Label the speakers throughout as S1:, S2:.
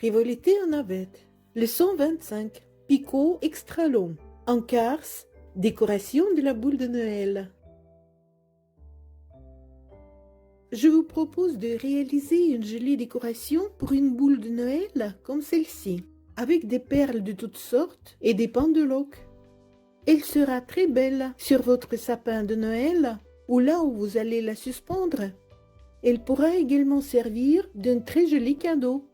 S1: Frivolité en navette. Leçon 25. Picot extra long. En quart, décoration de la boule de Noël. Je vous propose de réaliser une jolie décoration pour une boule de Noël comme celle-ci, avec des perles de toutes sortes et des pendeloques. Elle sera très belle sur votre sapin de Noël ou là où vous allez la suspendre. Elle pourra également servir d'un très joli cadeau.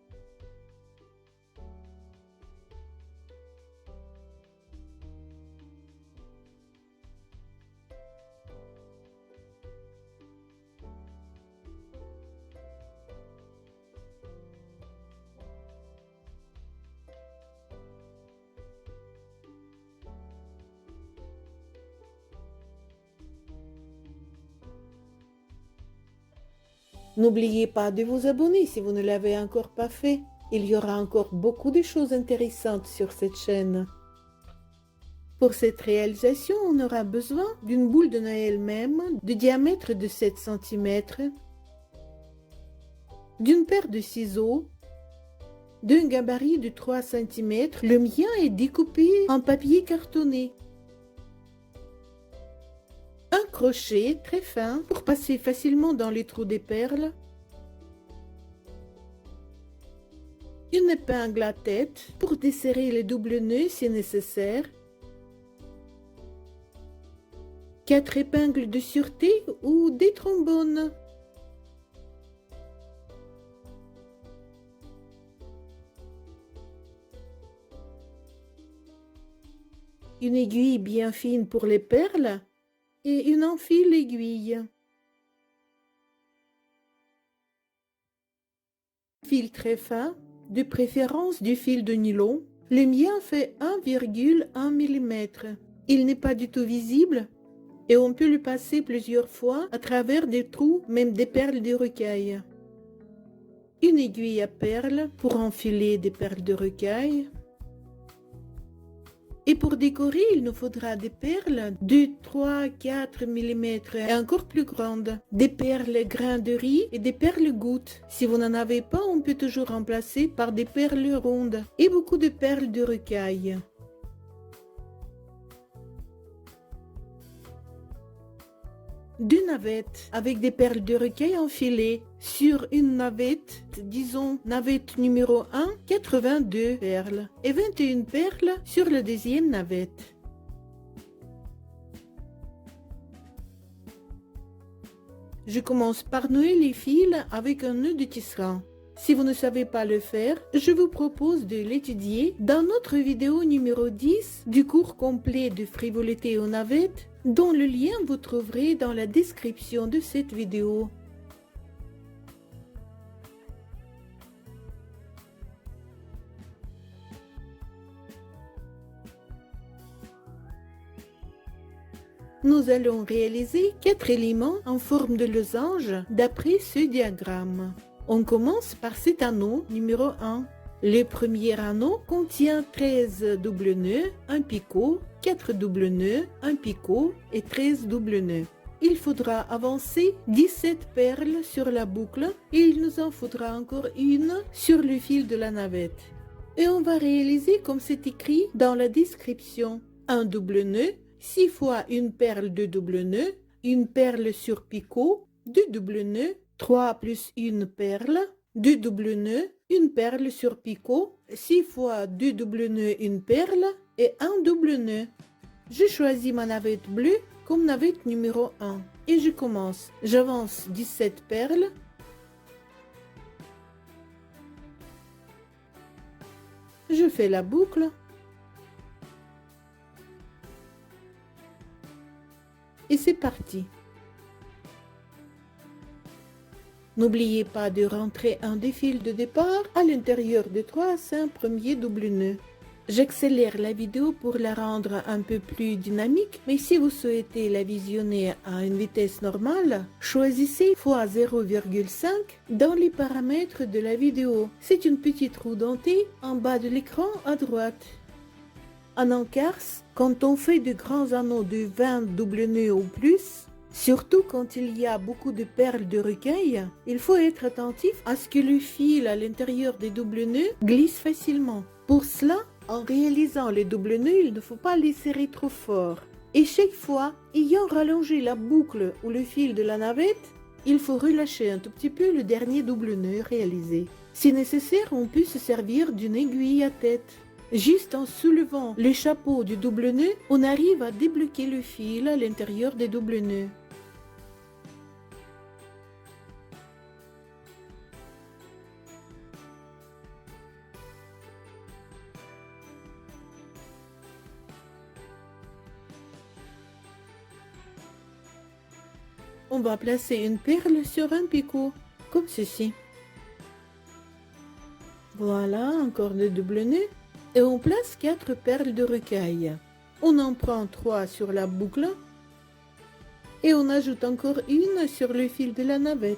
S1: N'oubliez pas de vous abonner si vous ne l'avez encore pas fait. Il y aura encore beaucoup de choses intéressantes sur cette chaîne. Pour cette réalisation, on aura besoin d'une boule de Noël même de diamètre de 7 cm, d'une paire de ciseaux, d'un gabarit de 3 cm. Le mien est découpé en papier cartonné. Un crochet très fin pour passer facilement dans les trous des perles. Une épingle à tête pour desserrer les doubles nœuds si nécessaire. 4 épingles de sûreté ou des trombones. Une aiguille bien fine pour les perles et une enfile aiguille. Fil très fin, de préférence du fil de nylon. Le mien fait 1,1 mm. Il n'est pas du tout visible et on peut le passer plusieurs fois à travers des trous, même des perles de rocaille. Une aiguille à perles pour enfiler des perles de rocaille. Et pour décorer, il nous faudra des perles de 3-4 mm et encore plus grandes. Des perles grains de riz et des perles gouttes. Si vous n'en avez pas, on peut toujours remplacer par des perles rondes. Et beaucoup de perles de rocaille. Deux navettes avec des perles de rocaille enfilées. Sur une navette, disons navette numéro 1, 82 perles et 21 perles sur la deuxième navette. Je commence par nouer les fils avec un nœud de tisserand. Si vous ne savez pas le faire, je vous propose de l'étudier dans notre vidéo numéro 10 du cours complet de frivolité aux navettes, dont le lien vous trouverez dans la description de cette vidéo. Nous allons réaliser 4 éléments en forme de losange d'après ce diagramme. On commence par cet anneau numéro 1. Le premier anneau contient 13 doubles nœuds, un picot, 4 doubles nœuds, un picot et 13 doubles nœuds. Il faudra avancer 17 perles sur la boucle et il nous en faudra encore une sur le fil de la navette. Et on va réaliser comme c'est écrit dans la description. Un double nœud, 6 fois une perle de double nœud, une perle sur picot, 2 doubles nœuds, 3 plus une perle, 2 doubles nœuds, une perle sur picot, 6 fois 2 doubles nœuds, une perle et un double nœud. Je choisis ma navette bleue comme navette numéro 1 et je commence. J'avance 17 perles. Je fais la boucle. Et c'est parti. N'oubliez pas de rentrer un des fils de départ à l'intérieur des 3 à 5 premiers doubles nœuds. J'accélère la vidéo pour la rendre un peu plus dynamique, mais si vous souhaitez la visionner à une vitesse normale, choisissez x 0,5 dans les paramètres de la vidéo. C'est une petite roue dentée en bas de l'écran à droite. En encarse, quand on fait de grands anneaux de 20 doubles nœuds ou plus, Surtout quand il y a beaucoup de perles de requin, il faut être attentif à ce que le fil à l'intérieur des doubles nœuds glisse facilement. Pour cela, en réalisant les doubles nœuds, il ne faut pas les serrer trop fort. Et chaque fois, ayant rallongé la boucle ou le fil de la navette, il faut relâcher un tout petit peu le dernier double nœud réalisé. Si nécessaire, on peut se servir d'une aiguille à tête. Juste en soulevant le chapeau du double nœud, on arrive à débloquer le fil à l'intérieur des doubles nœuds. On va placer une perle sur un picot, comme ceci. Voilà, encore de double nœud. Et on place 4 perles de rocaille. On en prend 3 sur la boucle. Et on ajoute encore une sur le fil de la navette.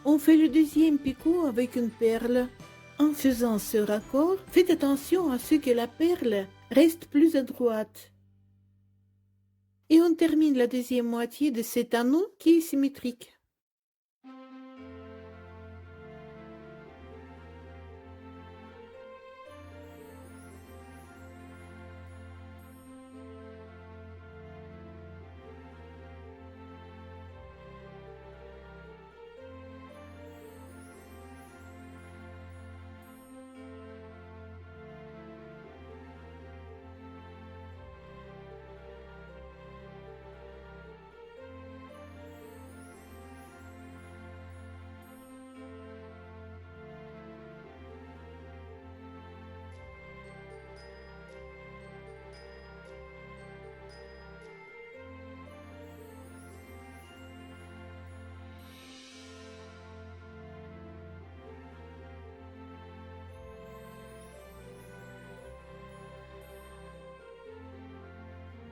S1: On fait le deuxième picot avec une perle. En faisant ce raccord, faites attention à ce que la perle reste plus à droite. Et on termine la deuxième moitié de cet anneau qui est symétrique.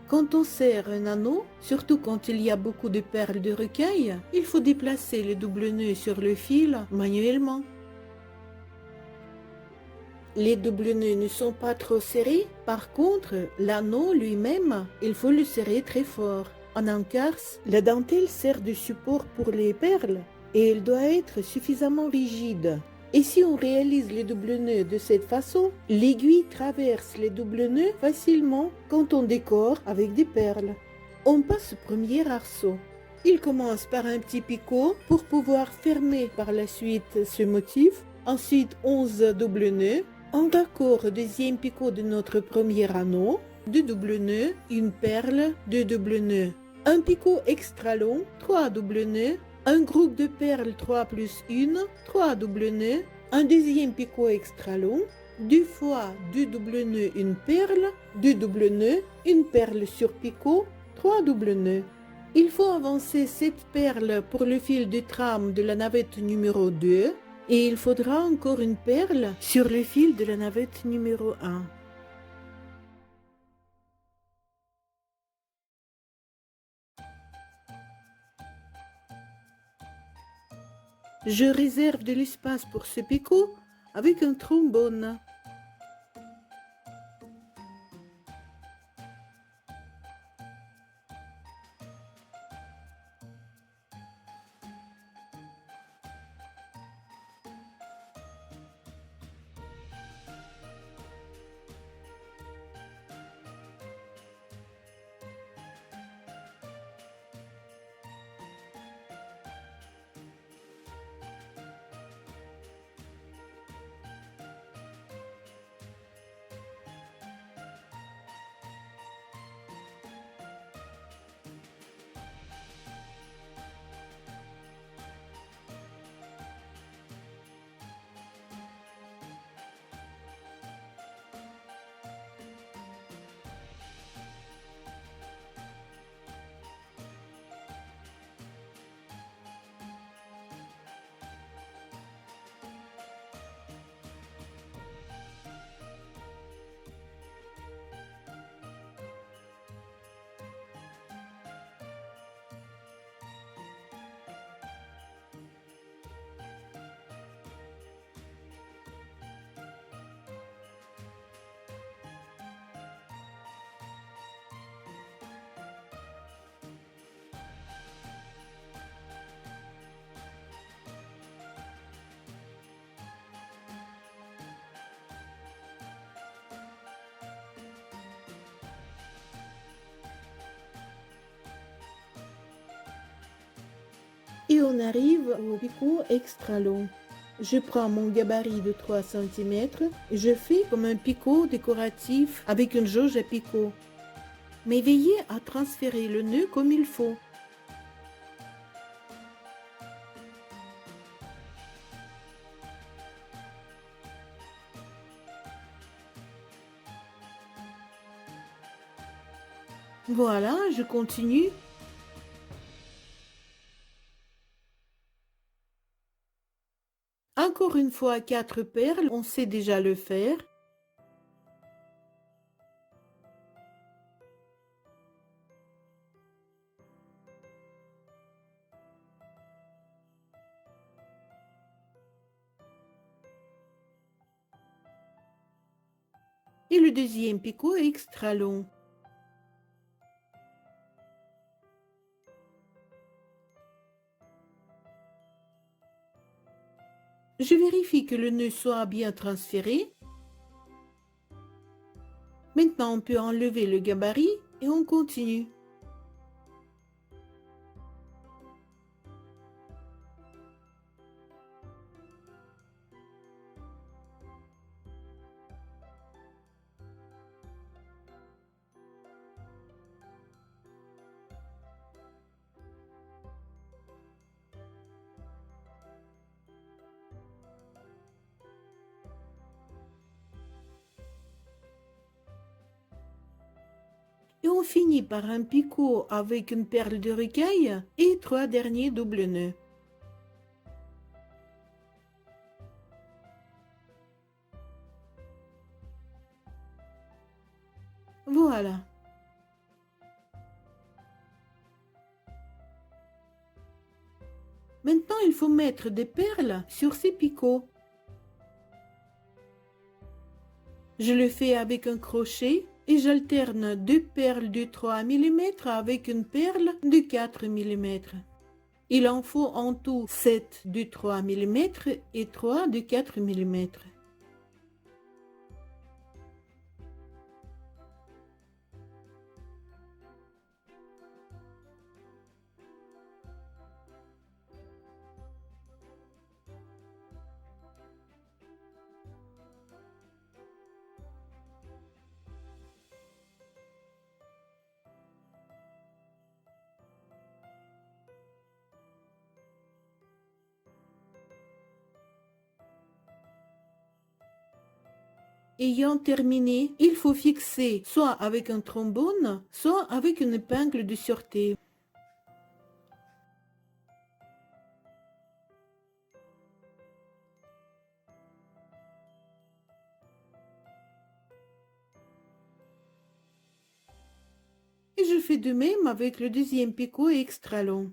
S1: Quand on serre un anneau, surtout quand il y a beaucoup de perles de rocaille, il faut déplacer le double nœud sur le fil manuellement. Les doubles nœuds ne sont pas trop serrés, par contre, l'anneau lui-même, il faut le serrer très fort. En encarse, la dentelle sert de support pour les perles et elle doit être suffisamment rigide. Et si on réalise les doubles nœuds de cette façon, l'aiguille traverse les doubles nœuds facilement quand on décore avec des perles. On passe au premier arceau. Il commence par un petit picot pour pouvoir fermer par la suite ce motif. Ensuite 11 doubles nœuds. On raccord au deuxième picot de notre premier anneau. 2 doubles nœuds, une perle, 2 doubles nœuds. Un picot extra long, 3 doubles nœuds. Un groupe de perles 3 plus 1, 3 doubles nœuds, un deuxième picot extra long, 2 fois 2 doubles nœuds, une perle, 2 doubles nœuds, une perle sur picot, 3 doubles nœuds. Il faut avancer cette perle pour le fil de trame de la navette numéro 2 et il faudra encore une perle sur le fil de la navette numéro 1. Je réserve de l'espace pour ce picot avec un trombone. Et on arrive au picot extra long. Je prends mon gabarit de 3 cm et je fais comme un picot décoratif avec une jauge à picot. Mais veillez à transférer le nœud comme il faut. Voilà, je continue. Encore une fois 4 perles, on sait déjà le faire. Et le deuxième picot est extra long. Je vérifie que le nœud soit bien transféré. Maintenant, on peut enlever le gabarit et on continue. Et on finit par un picot avec une perle de rocaille et 3 derniers doubles nœuds. Voilà. Maintenant, il faut mettre des perles sur ces picots. Je le fais avec un crochet et j'alterne 2 perles de 3 mm avec une perle de 4 mm. Il en faut en tout 7 de 3 mm et 3 de 4 mm. Ayant terminé, il faut fixer soit avec un trombone, soit avec une épingle de sûreté. Et je fais de même avec le deuxième picot extra long.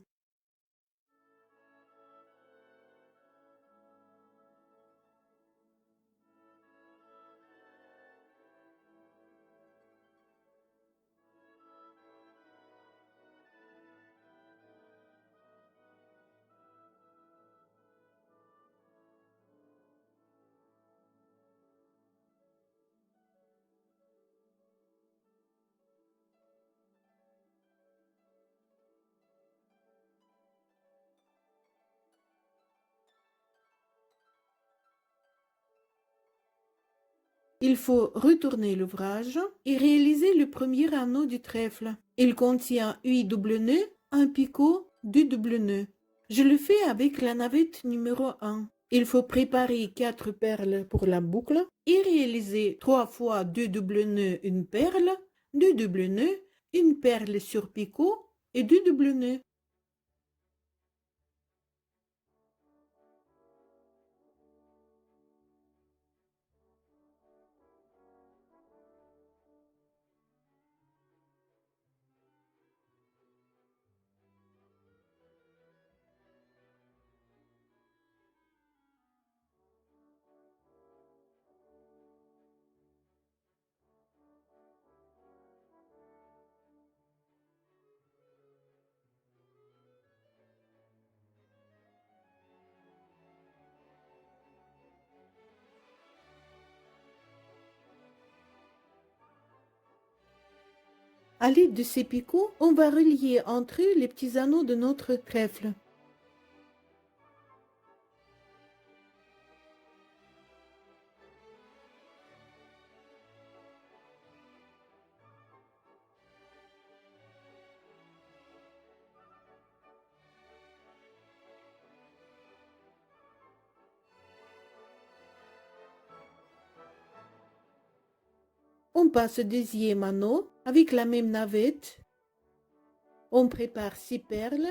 S1: Il faut retourner l'ouvrage et réaliser le premier anneau du trèfle. Il contient 8 doubles nœuds, un picot, 2 doubles nœuds. Je le fais avec la navette numéro 1. Il faut préparer 4 perles pour la boucle et réaliser 3 fois 2 doubles nœuds, une perle, 2 doubles nœuds, une perle sur picot et 2 doubles nœuds. À l'aide de ces picots, on va relier entre eux les petits anneaux de notre trèfle. On passe au deuxième anneau avec la même navette. On prépare 6 perles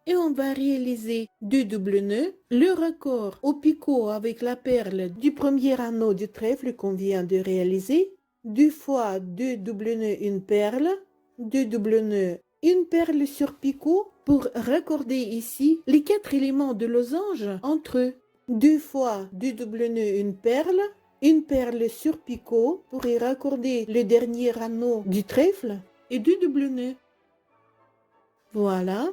S1: et on va réaliser 2 doubles nœuds. Le raccord au picot avec la perle du premier anneau du trèfle qu'on vient de réaliser. 2 fois 2 doubles nœuds, une perle, 2 doubles nœuds, une perle sur picot pour raccorder ici les 4 éléments de losange entre eux. 2 fois 2 doubles nœuds, une perle sur picot pour y raccorder le dernier anneau du trèfle et 2 doubles nœuds. Voilà.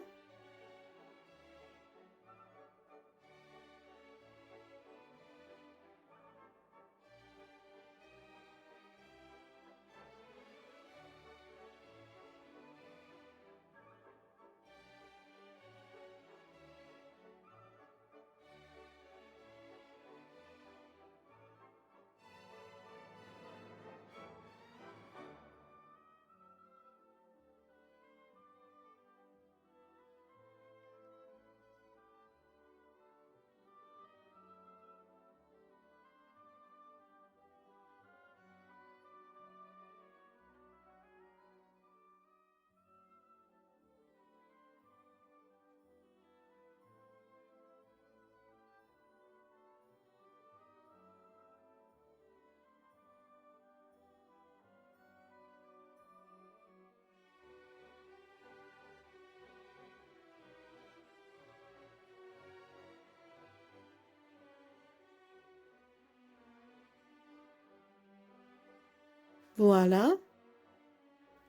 S1: Voilà.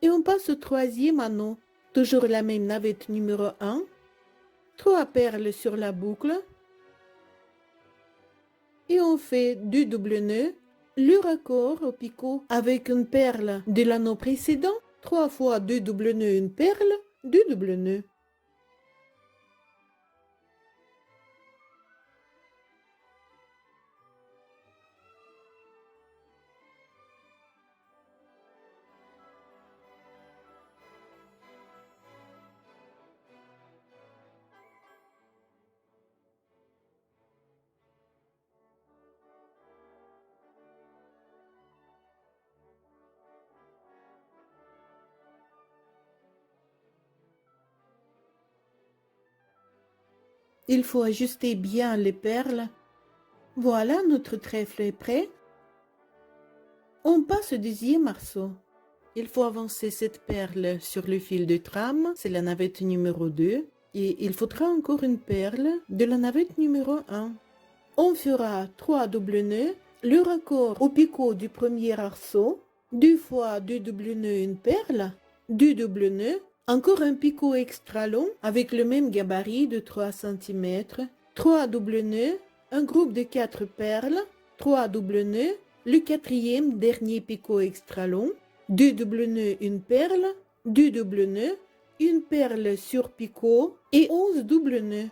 S1: Et on passe au troisième anneau. Toujours la même navette numéro 1. 3 perles sur la boucle. Et on fait 2 doubles nœuds. Le raccord au picot avec une perle de l'anneau précédent. 3 fois 2 doubles nœuds, une perle, 2 doubles nœuds. Il faut ajuster bien les perles. Voilà, notre trèfle est prêt. On passe au deuxième arceau. Il faut avancer cette perle sur le fil de trame, c'est la navette numéro 2. Et il faudra encore une perle de la navette numéro 1. On fera 3 doubles nœuds, le raccord au picot du premier arceau, 2 fois 2 doubles nœuds, une perle, 2 doubles nœuds, encore un picot extra long avec le même gabarit de 3 cm, 3 doubles nœuds, un groupe de 4 perles, 3 doubles nœuds, le quatrième dernier picot extra long, 2 doubles nœuds, une perle, 2 doubles nœuds, une perle sur picot et 11 doubles nœuds.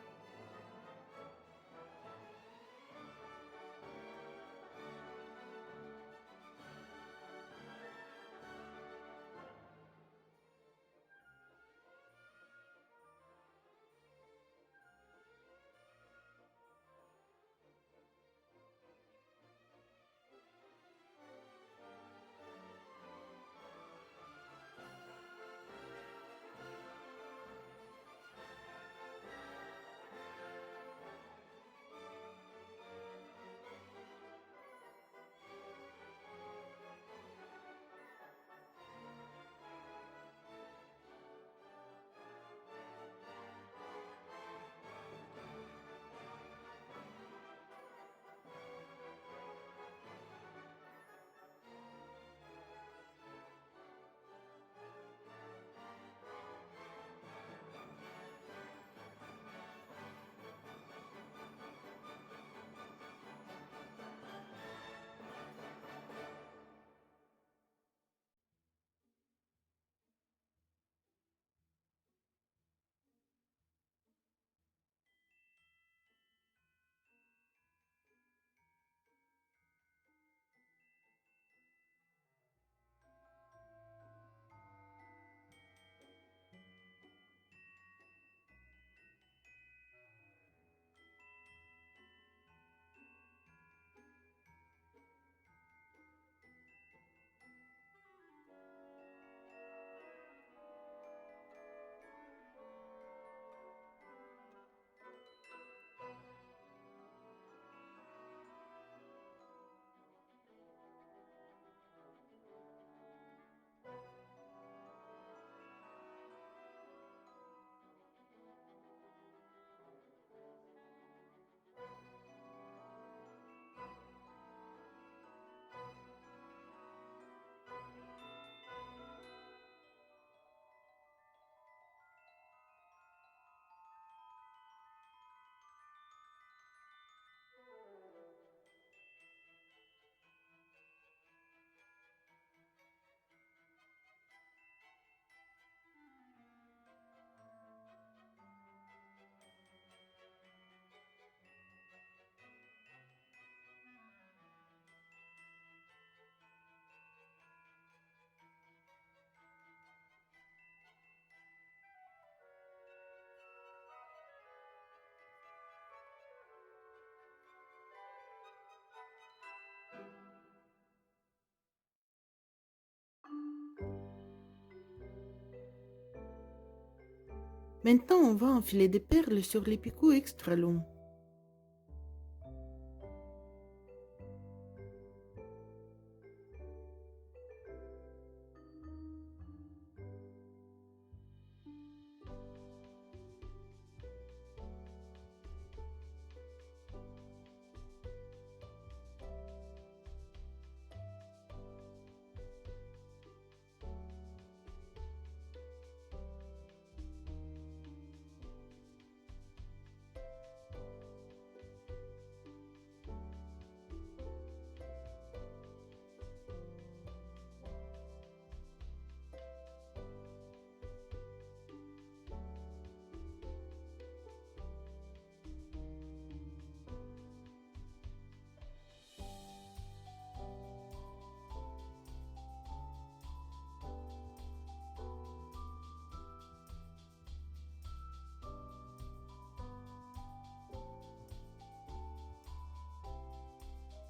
S1: Maintenant, on va enfiler des perles sur les picots extra longs.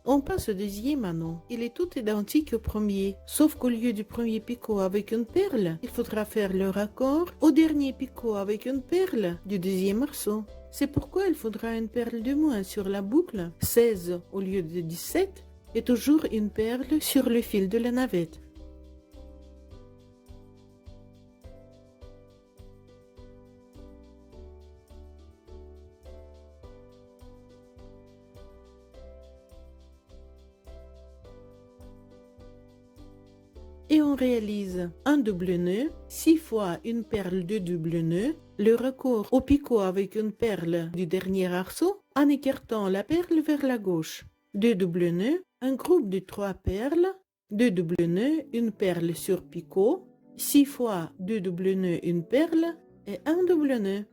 S1: On passe au deuxième anneau. Il est tout identique au premier, sauf qu'au lieu du premier picot avec une perle, il faudra faire le raccord au dernier picot avec une perle du deuxième arceau. C'est pourquoi il faudra une perle de moins sur la boucle, 16 au lieu de 17, et toujours une perle sur le fil de la navette. Et on réalise un double nœud, 6 fois une perle de double nœud, le raccord au picot avec une perle du dernier arceau en écartant la perle vers la gauche. 2 double nœuds, un groupe de 3 perles, 2 double nœuds, une perle sur picot, 6 fois 2 double nœuds, une perle et un double nœud.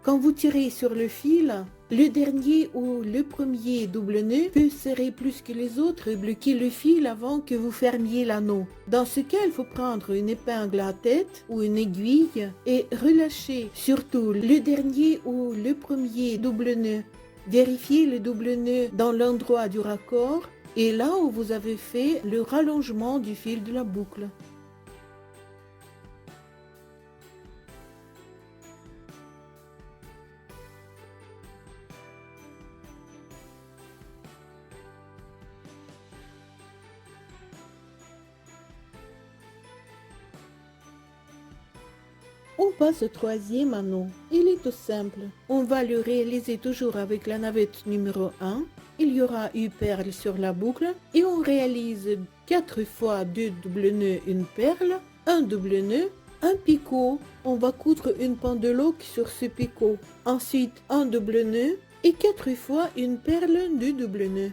S1: Quand vous tirez sur le fil, le dernier ou le premier double nœud peut serrer plus que les autres et bloquer le fil avant que vous fermiez l'anneau. Dans ce cas, il faut prendre une épingle à tête ou une aiguille et relâcher surtout le dernier ou le premier double nœud. Vérifiez le double nœud dans l'endroit du raccord et là où vous avez fait le rallongement du fil de la boucle. On passe au troisième anneau. Il est tout simple. On va le réaliser toujours avec la navette numéro 1. Il y aura une perle sur la boucle et on réalise 4 fois 2 double nœuds, une perle, un double nœud, un picot. On va coudre une pendeloque sur ce picot. Ensuite, un double nœud et 4 fois une perle de double nœud.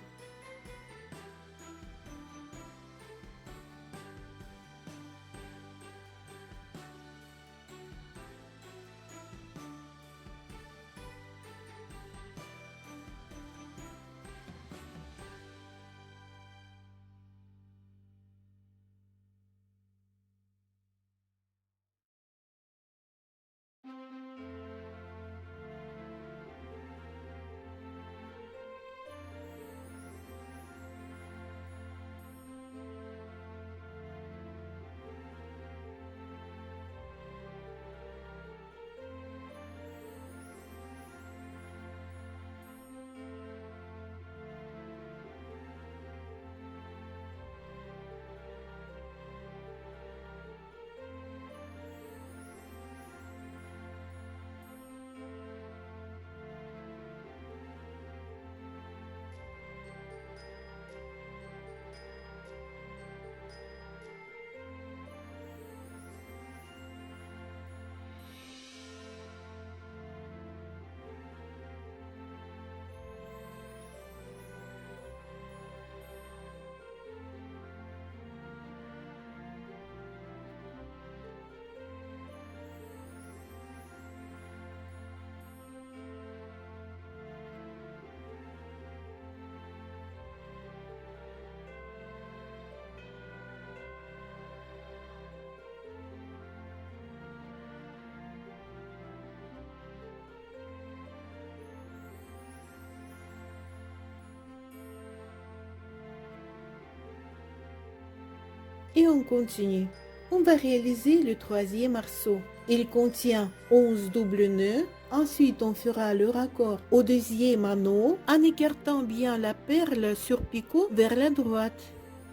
S1: Et on continue. On va réaliser le troisième arceau. Il contient 11 doubles nœuds. Ensuite, on fera le raccord au deuxième anneau en écartant bien la perle sur picot vers la droite.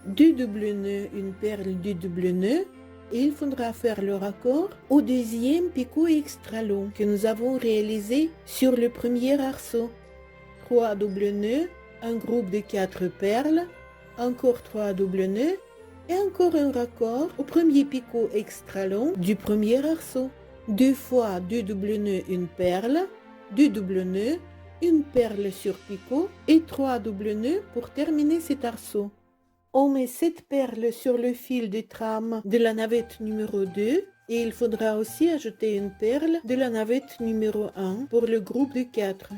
S1: 2 doubles nœuds, une perle, 2 doubles nœuds. Et il faudra faire le raccord au deuxième picot extra long que nous avons réalisé sur le premier arceau. 3 doubles nœuds, un groupe de 4 perles, encore 3 doubles nœuds et encore un raccord au premier picot extra long du premier arceau. 2 fois 2 doubles nœuds, une perle, 2 doubles nœuds, une perle sur picot et 3 doubles nœuds pour terminer cet arceau. On met cette perle sur le fil de trame de la navette numéro 2 et il faudra aussi ajouter une perle de la navette numéro 1 pour le groupe de 4.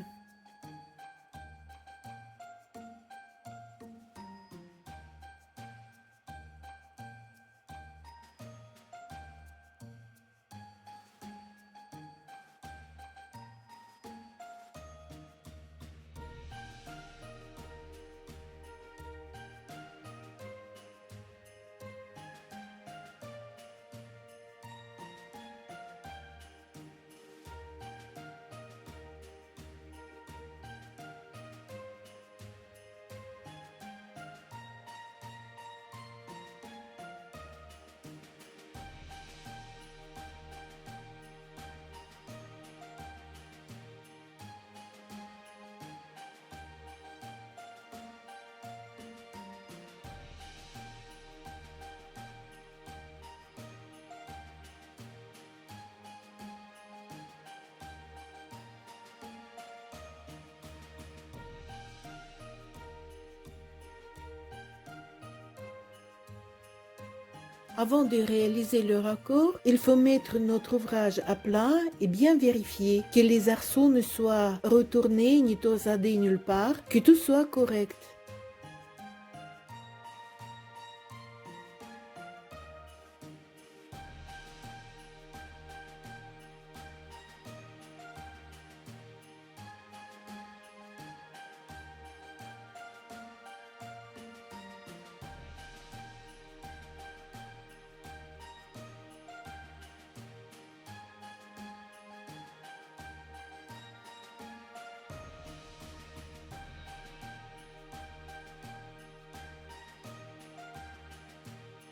S1: Avant de réaliser le raccord, il faut mettre notre ouvrage à plat et bien vérifier que les arceaux ne soient retournés ni torsadés nulle part, que tout soit correct.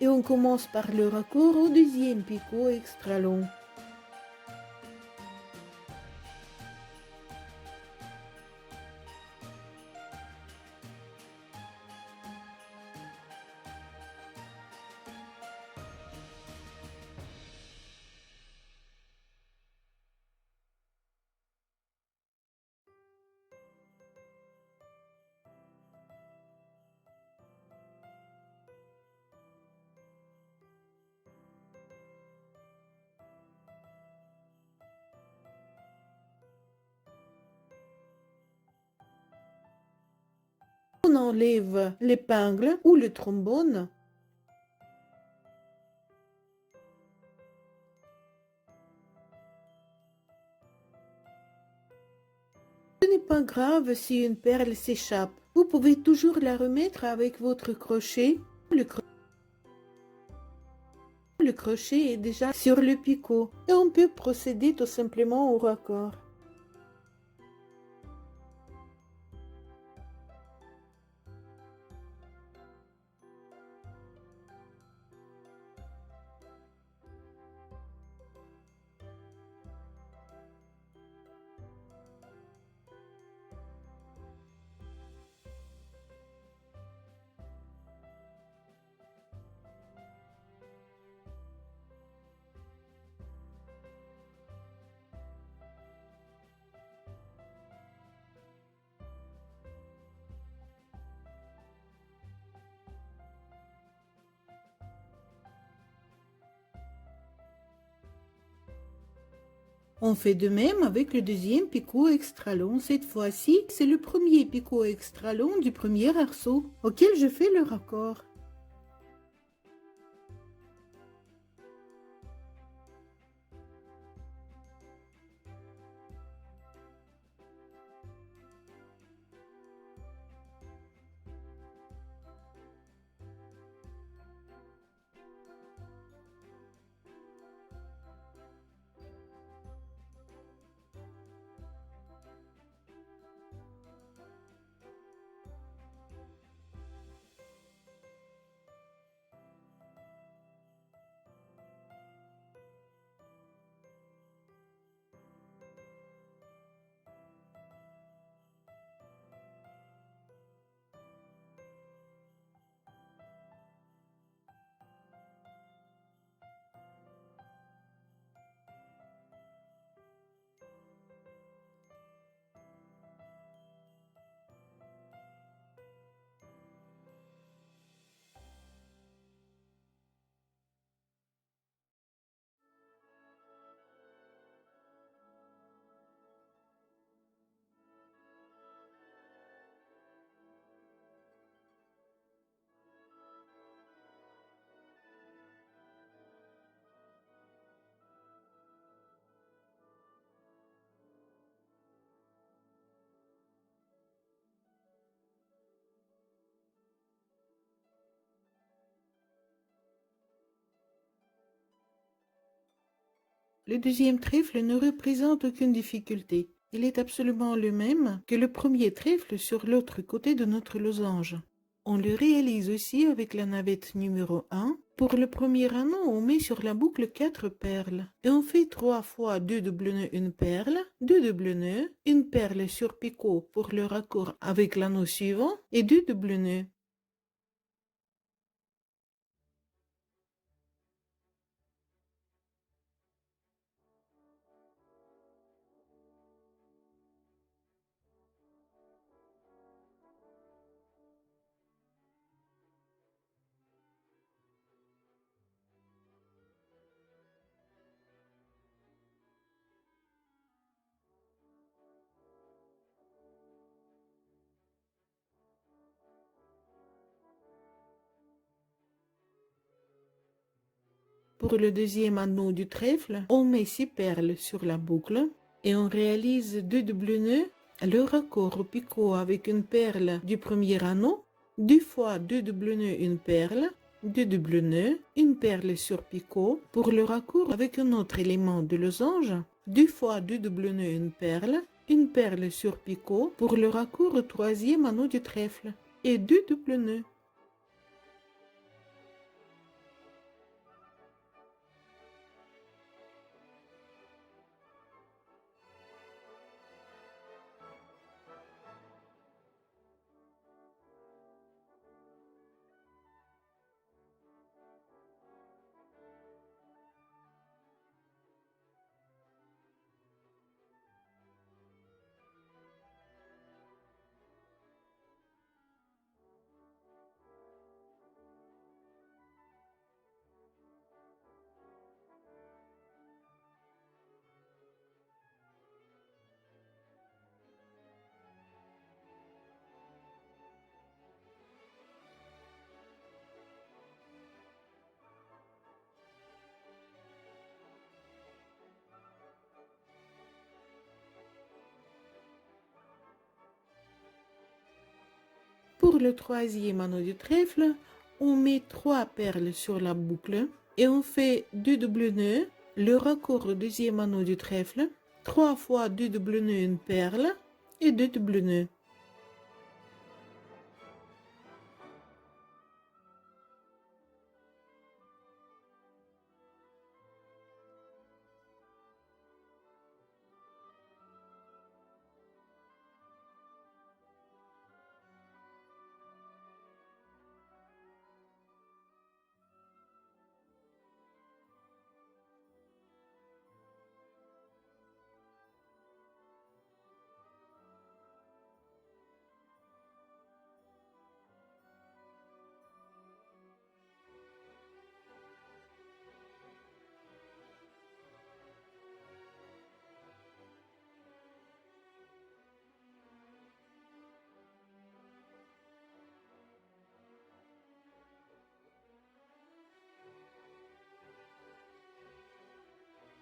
S1: Et on commence par le raccord au deuxième picot extra long. On enlève l'épingle ou le trombone. Ce n'est pas grave si une perle s'échappe. Vous pouvez toujours la remettre avec votre crochet. Le crochet est déjà sur le picot et on peut procéder tout simplement au raccord. On fait de même avec le deuxième picot extra long. Cette fois-ci, c'est le premier picot extra long du premier arceau auquel je fais le raccord. Le deuxième trèfle ne représente aucune difficulté. Il est absolument le même que le premier trèfle sur l'autre côté de notre losange. On le réalise aussi avec la navette numéro 1. Pour le premier anneau, on met sur la boucle 4 perles. Et on fait 3 fois 2 double nœuds une perle, 2 double nœuds, une perle sur picot pour le raccord avec l'anneau suivant et 2 double nœuds. Pour le deuxième anneau du trèfle, on met 6 perles sur la boucle et on réalise 2 doubles nœuds, le raccord au picot avec une perle du premier anneau, 2 fois 2 doubles nœuds, une perle, 2 doubles nœuds, une perle sur picot. Pour le raccord avec un autre élément de losange, 2 fois 2 doubles nœuds, une perle sur picot pour le raccord au troisième anneau du trèfle et 2 doubles nœuds. Pour le troisième anneau du trèfle, on met 3 perles sur la boucle et on fait 2 doubles nœuds, le raccord au deuxième anneau du trèfle, 3 fois 2 doubles nœuds, une perle et 2 doubles nœuds.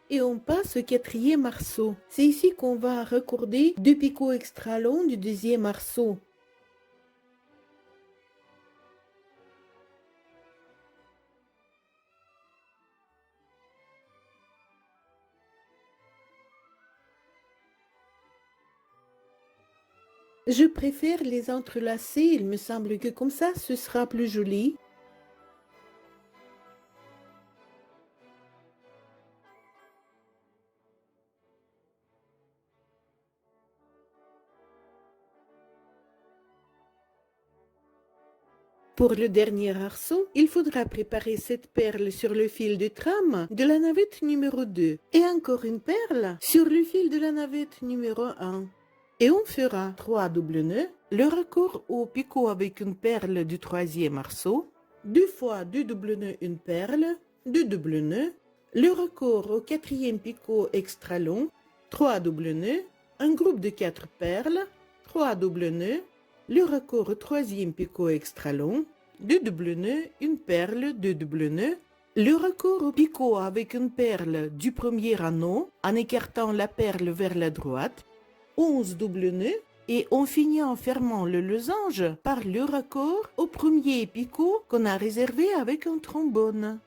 S1: Et on passe au quatrième arceau. C'est ici qu'on va raccorder 2 picots extra longs du deuxième arceau. Je préfère les entrelacer, il me semble que comme ça ce sera plus joli. Pour le dernier arceau, il faudra préparer cette perle sur le fil de trame de la navette numéro 2 et encore une perle sur le fil de la navette numéro 1. Et on fera 3 doubles nœuds, le raccord au picot avec une perle du troisième arceau, 2 fois 2 doubles nœuds, une perle, 2 doubles nœuds, le raccord au quatrième picot extra long, 3 doubles nœuds, un groupe de 4 perles, 3 doubles nœuds, le raccord au troisième picot extra long, 2 doubles nœuds, une perle, 2 doubles nœuds, le raccord au picot avec une perle du premier anneau en écartant la perle vers la droite, 11 doubles nœuds, et on finit en fermant le losange par le raccord au premier picot qu'on a réservé avec un trombone.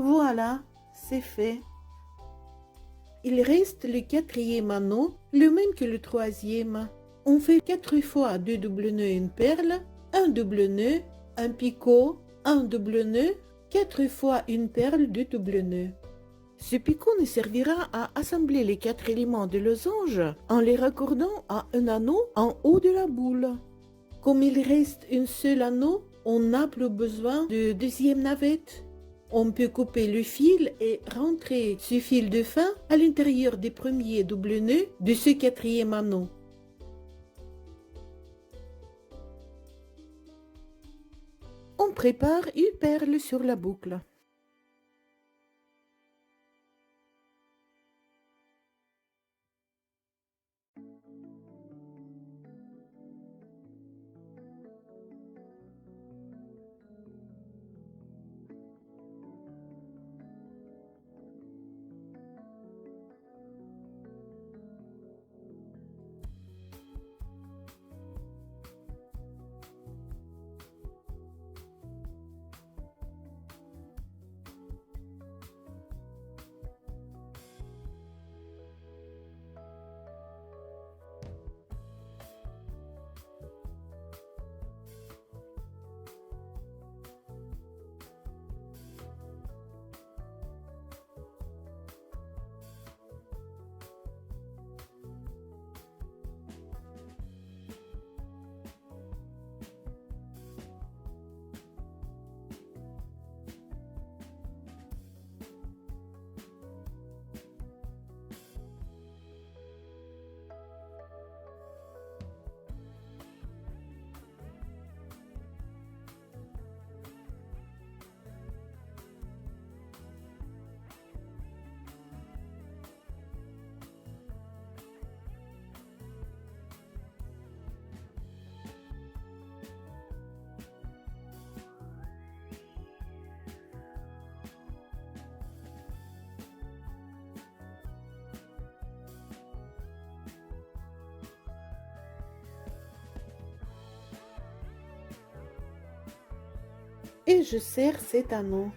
S1: Voilà, c'est fait. Il reste le quatrième anneau, le même que le troisième. On fait 4 fois 2 double nœuds une perle, un double nœud, un picot, un double nœud, 4 fois une perle, 2 double nœuds. Ce picot nous servira à assembler les 4 éléments de losange en les raccordant à un anneau en haut de la boule. Comme il reste un seul anneau, on n'a plus besoin de deuxième navette. On peut couper le fil et rentrer ce fil de fin à l'intérieur des premiers double nœuds de ce quatrième anneau. On prépare une perle sur la boucle. Et je serre cet anneau.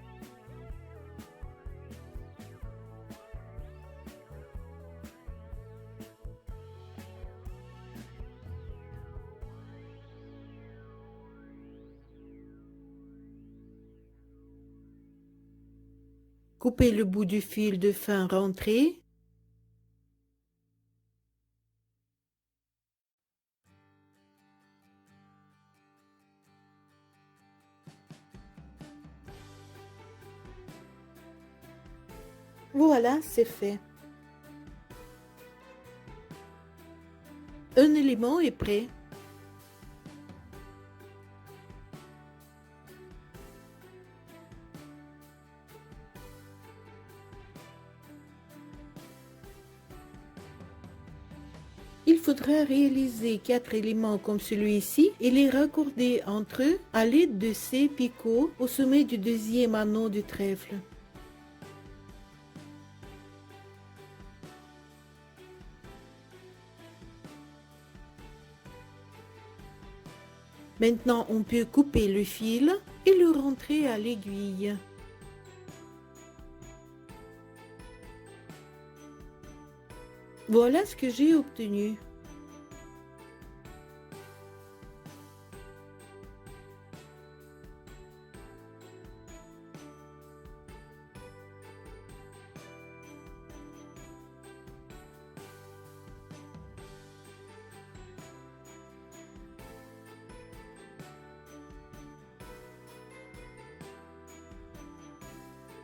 S1: Coupez le bout du fil de fin rentré. Voilà, c'est fait. Un élément est prêt. Il faudra réaliser 4 éléments comme celui-ci et les raccorder entre eux à l'aide de ces picots au sommet du deuxième anneau du trèfle. Maintenant, on peut couper le fil et le rentrer à l'aiguille. Voilà ce que j'ai obtenu.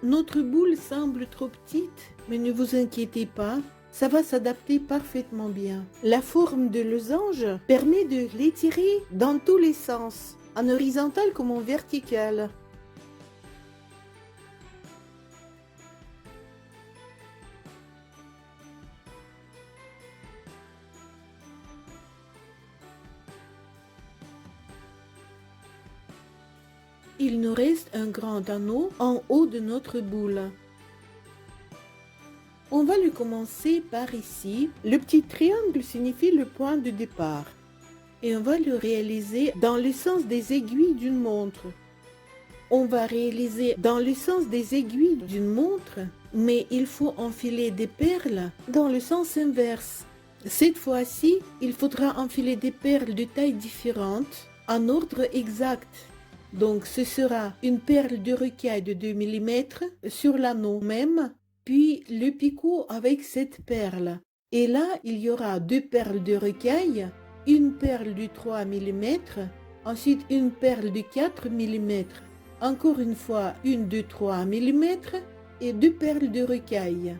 S1: Notre boule semble trop petite, mais ne vous inquiétez pas, ça va s'adapter parfaitement bien. La forme de losange permet de l'étirer dans tous les sens, en horizontal comme en vertical. Il nous reste un grand anneau en haut de notre boule. On va le commencer par ici. Le petit triangle signifie le point de départ. Et on va le réaliser dans le sens des aiguilles d'une montre. On va réaliser dans le sens des aiguilles d'une montre, mais il faut enfiler des perles dans le sens inverse. Cette fois-ci, il faudra enfiler des perles de tailles différentes en ordre exact. Donc ce sera une perle de rocaille de 2 mm sur l'anneau même, puis le picot avec cette perle. Et là, il y aura 2 perles de rocaille, une perle de 3 mm, ensuite une perle de 4 mm, encore une fois une de 3 mm et 2 perles de rocaille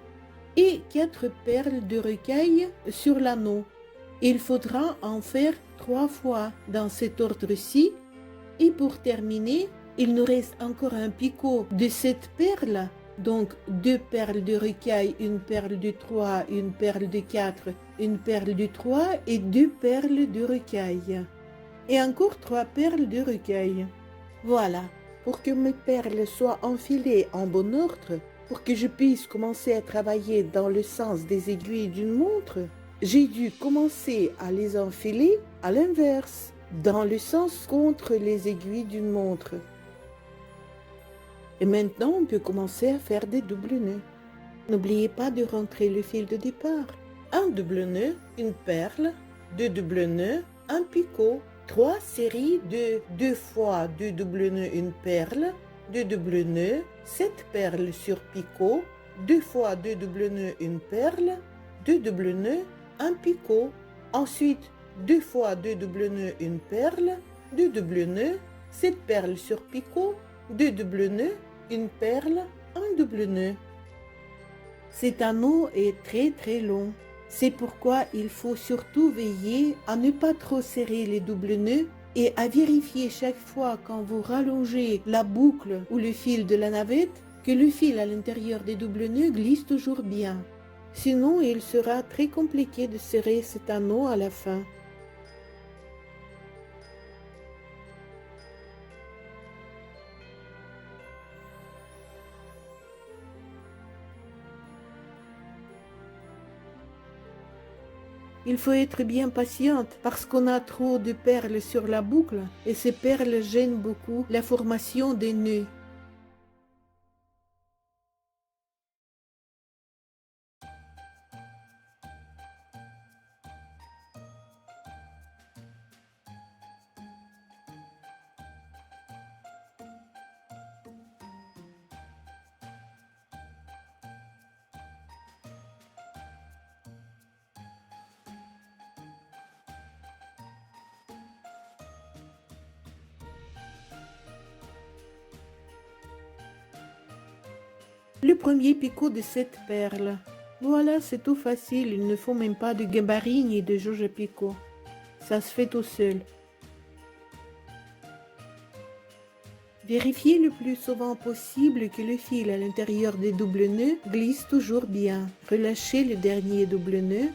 S1: et 4 perles de rocaille sur l'anneau. Il faudra en faire 3 fois dans cet ordre-ci. Et pour terminer, il nous reste encore un picot de 7 perles, donc 2 perles de rocaille, une perle de 3, une perle de 4, une perle de 3 et 2 perles de rocaille. Et encore 3 perles de rocaille. Voilà, pour que mes perles soient enfilées en bon ordre, pour que je puisse commencer à travailler dans le sens des aiguilles d'une montre, j'ai dû commencer à les enfiler à l'inverse, dans le sens contre les aiguilles d'une montre. Et maintenant, on peut commencer à faire des doubles nœuds. N'oubliez pas de rentrer le fil de départ. Un double nœud, une perle, 2 doubles nœuds, un picot, 3 séries de 2 fois 2 doubles nœuds, une perle, 2 doubles nœuds, 7 perles sur picot, 2 fois 2 doubles nœuds, une perle, 2 doubles nœuds, un picot. Ensuite, 2 fois 2 doubles nœuds, une perle, 2 doubles nœuds, 7 perles sur picot, 2 doubles nœuds, une perle, un double nœud. Cet anneau est très long. C'est pourquoi il faut surtout veiller à ne pas trop serrer les doubles nœuds et à vérifier chaque fois quand vous rallongez la boucle ou le fil de la navette que le fil à l'intérieur des doubles nœuds glisse toujours bien. Sinon, il sera très compliqué de serrer cet anneau à la fin. Il faut être bien patiente parce qu'on a trop de perles sur la boucle et ces perles gênent beaucoup la formation des nœuds. Le premier picot de cette perle. Voilà, c'est tout facile, il ne faut même pas de gabarit ni de jauge picot. Ça se fait tout seul. Vérifiez le plus souvent possible que le fil à l'intérieur des doubles nœuds glisse toujours bien. Relâchez le dernier double nœud.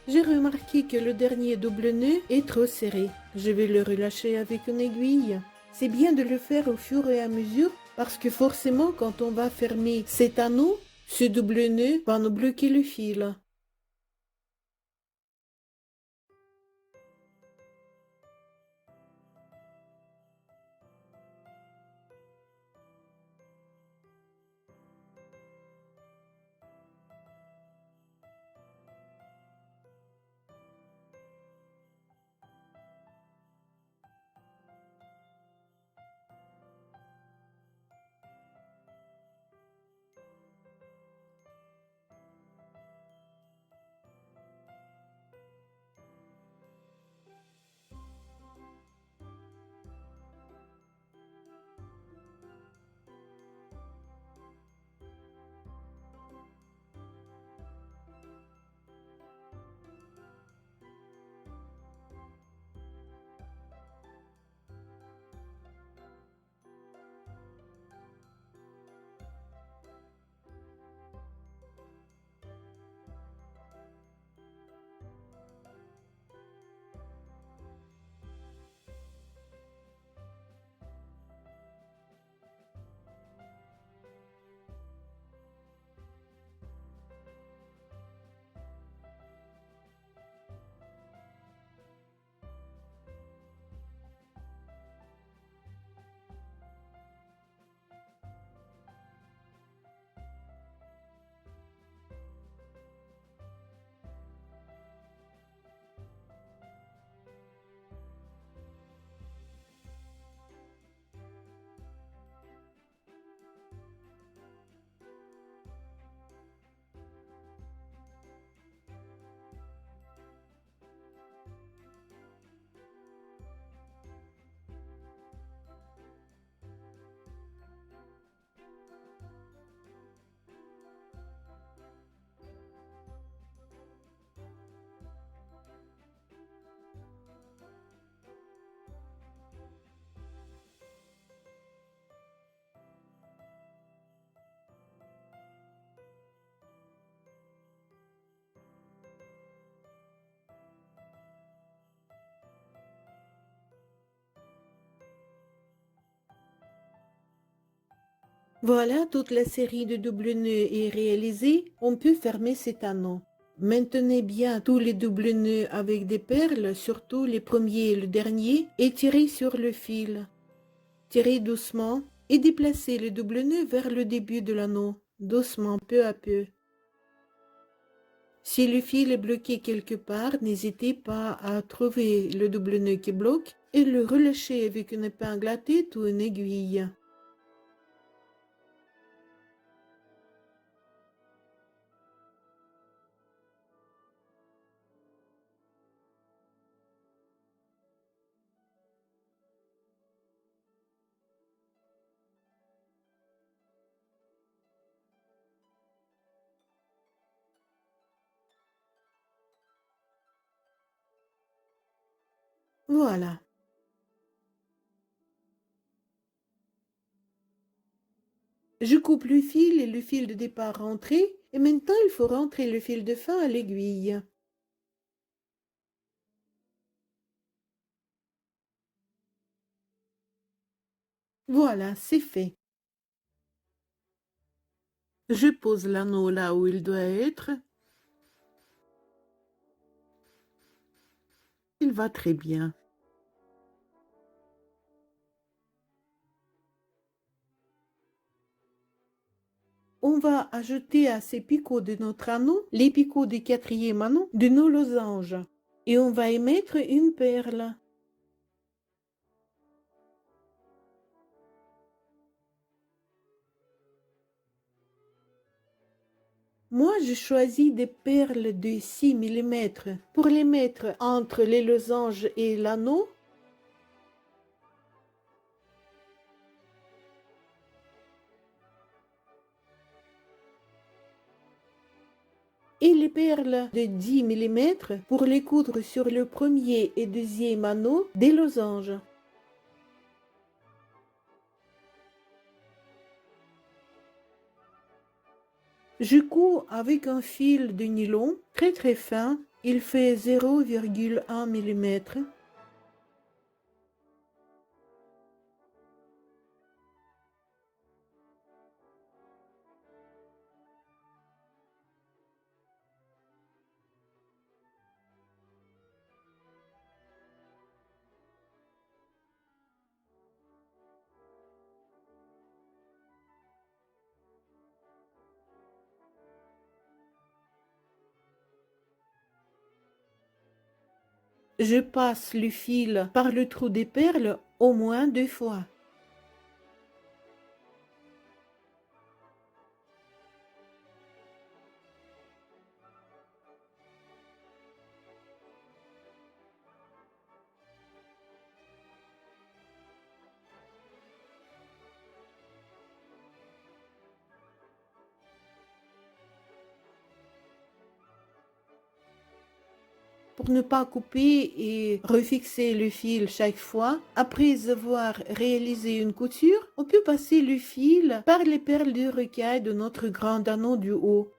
S1: J'ai remarqué que le dernier double nœud est trop serré. Je vais le relâcher avec une aiguille. C'est bien de le faire au fur et à mesure parce que forcément quand on va fermer cet anneau, ce double nœud va nous bloquer le fil. Voilà, toute la série de double nœuds est réalisée. On peut fermer cet anneau. Maintenez bien tous les double nœuds avec des perles, surtout les premiers et le dernier, et tirez sur le fil. Tirez doucement et déplacez le double nœud vers le début de l'anneau, doucement, peu à peu. Si le fil est bloqué quelque part, n'hésitez pas à trouver le double nœud qui bloque et le relâcher avec une épingle à tête ou une aiguille. Voilà. Je coupe le fil et le fil de départ rentré, et maintenant il faut rentrer le fil de fin à l'aiguille. Voilà, c'est fait. Je pose l'anneau là où il doit être. Il va très bien. On va ajouter à ces picots de notre anneau les picots du quatrième anneau de nos losanges. Et on va y mettre une perle. Moi, je choisis des perles de 6 millimètres pour les mettre entre les losanges et l'anneau. Et les perles de 10 millimètres pour les coudre sur le premier et deuxième anneau des losanges. Je couds avec un fil de nylon très très fin, il fait 0,1 mm. Je passe le fil par le trou des perles au moins 2 fois. Pour ne pas couper et refixer le fil chaque fois, après avoir réalisé une couture, on peut passer le fil par les perles de rocaille de notre grand anneau du haut.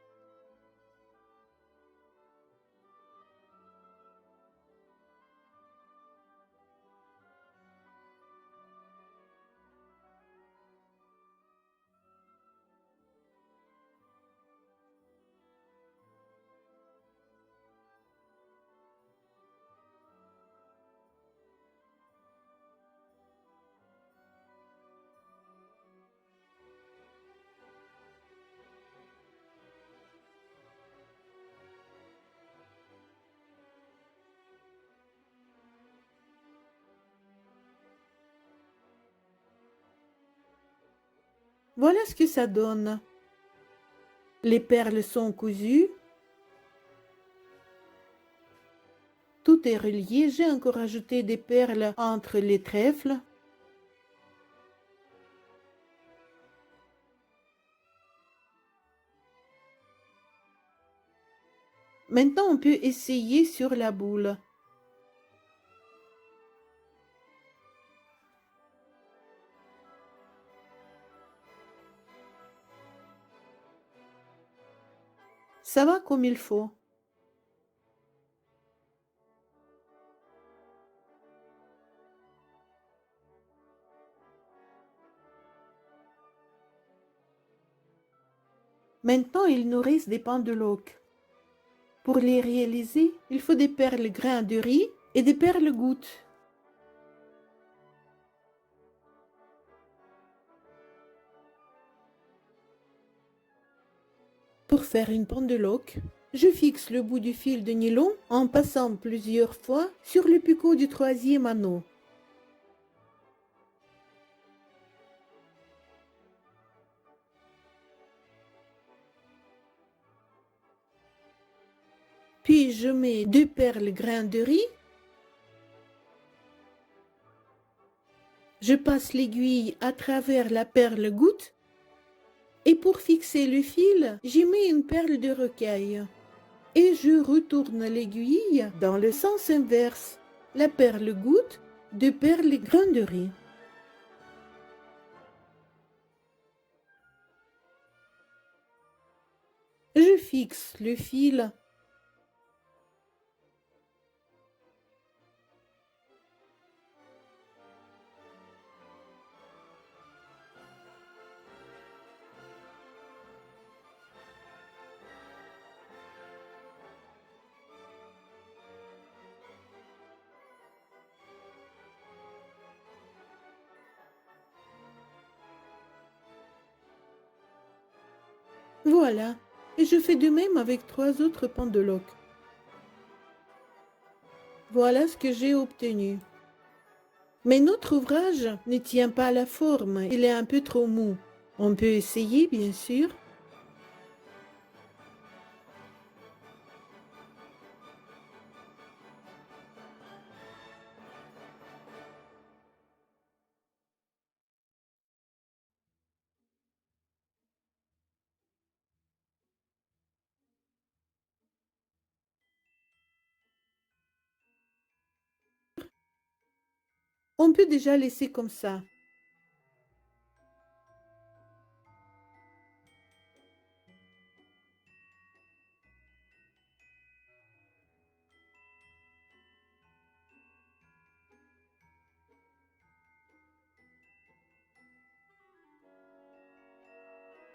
S1: Voilà ce que ça donne. Les perles sont cousues, tout est relié. J'ai encore ajouté des perles entre les trèfles. Maintenant, on peut essayer sur la boule. Ça va comme il faut. Maintenant, il nous reste des pendeloques. Pour les réaliser, il faut des perles grains de riz et des perles gouttes. Pour faire une pendeloque, je fixe le bout du fil de nylon en passant plusieurs fois sur le picot du troisième anneau. Puis je mets 2 perles grains de riz. Je passe l'aiguille à travers la perle goutte. Et pour fixer le fil, j'y mets une perle de rocaille. Et je retourne l'aiguille dans le sens inverse. La perle goutte, 2 perles grains de riz. Je fixe le fil. Voilà, et je fais de même avec 3 autres pendeloques. Voilà ce que j'ai obtenu. Mais notre ouvrage ne tient pas à la forme, il est un peu trop mou. On peut essayer, bien sûr. On peut déjà laisser comme ça.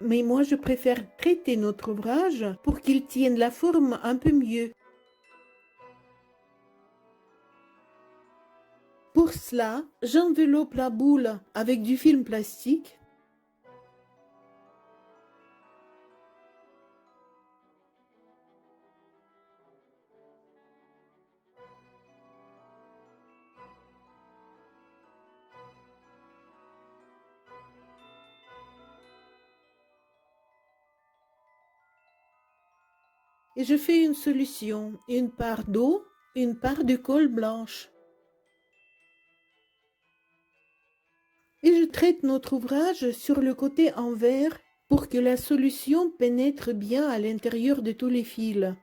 S1: Mais moi, je préfère traiter notre ouvrage pour qu'il tienne la forme un peu mieux. Pour cela, j'enveloppe la boule avec du film plastique. Et je fais une solution, une part d'eau, une part de colle blanche. Et je traite notre ouvrage sur le côté envers pour que la solution pénètre bien à l'intérieur de tous les fils.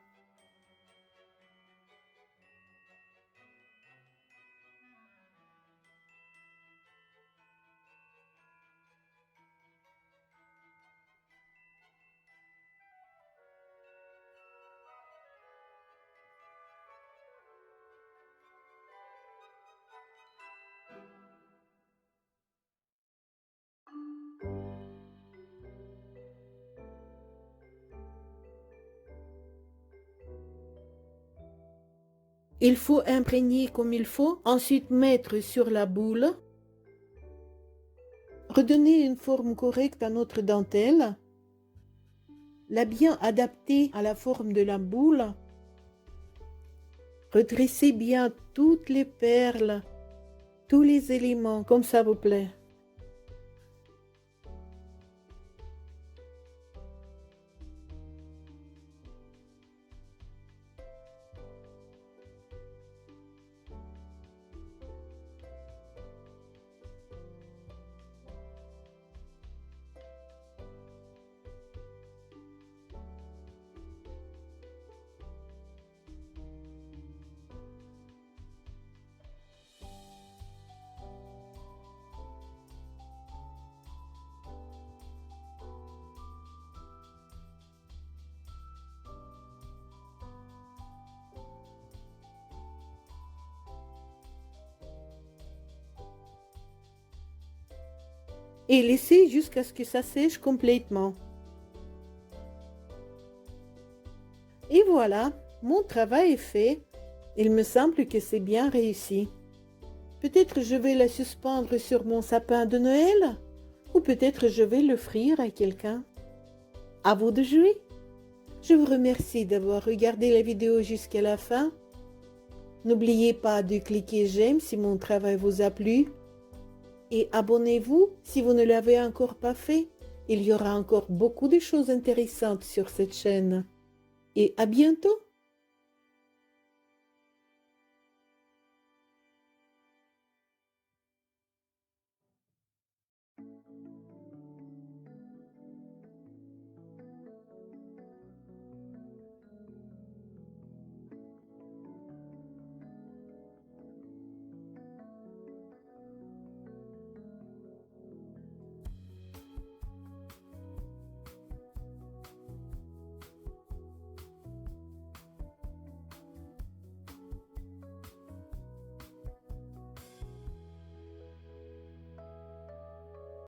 S1: Il faut imprégner comme il faut, ensuite mettre sur la boule, redonner une forme correcte à notre dentelle, la bien adapter à la forme de la boule, redresser bien toutes les perles, tous les éléments comme ça vous plaît. Et laisser jusqu'à ce que ça sèche complètement. voilà, mon travail est fait. Il me semble que c'est bien réussi. Peut-être je vais la suspendre sur mon sapin de Noël, ou peut-être je vais l'offrir à quelqu'un. À vous de jouer. Je vous remercie d'avoir regardé la vidéo jusqu'à la fin. N'oubliez pas de cliquer j'aime si mon travail vous a plu. Et abonnez-vous si vous ne l'avez encore pas fait. Il y aura encore beaucoup de choses intéressantes sur cette chaîne. Et à bientôt!